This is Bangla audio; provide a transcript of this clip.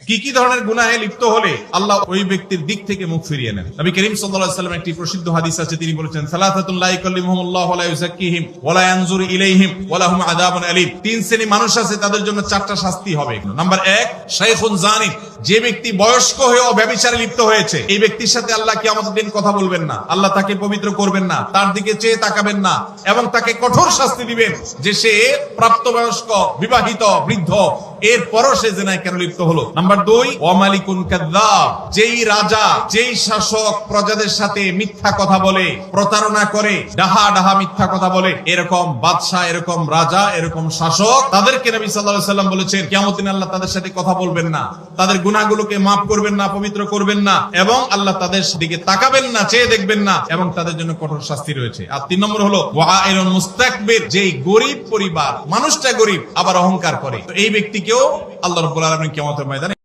কি কি ধরনের গুনাহে লিপ্ত হলে আল্লাহ ওই ব্যক্তির দিক থেকে মুখ ফিরিয়ে নেন। নবী করিম সাল্লাল্লাহু আলাইহি ওয়াসাল্লাম একটি প্রসিদ্ধ হাদিস আছে, তিনি বলেছেন সালাসাতুন লা ইয়াকাল্লিমুহুমুল্লাহু ওয়া লা ইউযাক্কিহিম ওয়া লা ইয়ানজুরু ইলাইহিম ওয়া লাহুম আযাবুন আলীম। তিন শ্রেণী মানুষ আছে, তাদের জন্য চারটা শাস্তি হবে। নাম্বার 1, শাইখুন জানি, যে ব্যক্তি বয়স্ক হয়েও ব্যভিচারে লিপ্ত হয়েছে, এই ব্যক্তির সাথে আল্লাহ কিয়ামতের দিন কথা বলবেন না, আল্লাহ তাকে পবিত্র করবেন না, তার দিকে চেয়ে তাকাবেন না এবং তাকে কঠোর শাস্তি দিবেন যে সে প্রাপ্তবয়স্ক বিবাহিত বৃদ্ধ, এরপরও সে জিনায় কেন লিপ্ত হলো। নাম্বার 2, ওয়া মালিকুন কাযযাব, যেই রাজা যেই শাসক প্রজাদের সাথে মিথ্যা কথা বলে, প্রতারণা করে, ডাহা ডাহা মিথ্যা কথা বলে, এরকম বাদশা, এরকম রাজা, এরকম শাসক, তাদেরকে নবী সাল্লাল্লাহু আলাইহি ওয়াসাল্লাম বলেছেন কিয়ামতের দিন আল্লাহ তাদের সাথে কথা বলবেন না, তাদের গুনাহগুলোকে মাফ করবেন না, পবিত্র করবেন না এবং আল্লাহ তাদের দিকে তাকাবেন না, চেয়ে দেখবেন না এবং তাদের জন্য কঠোর শাস্তি রয়েছে। আর 3 নম্বর হলো ওয়াইলুন মুস্তাকবির, যেই গরিব পরিবার, মানুষটা গরিব আবার অহংকার করে, তো এই ব্যক্তিকেও আল্লাহ রাব্বুল আলামিন কিয়ামতের ময়দানে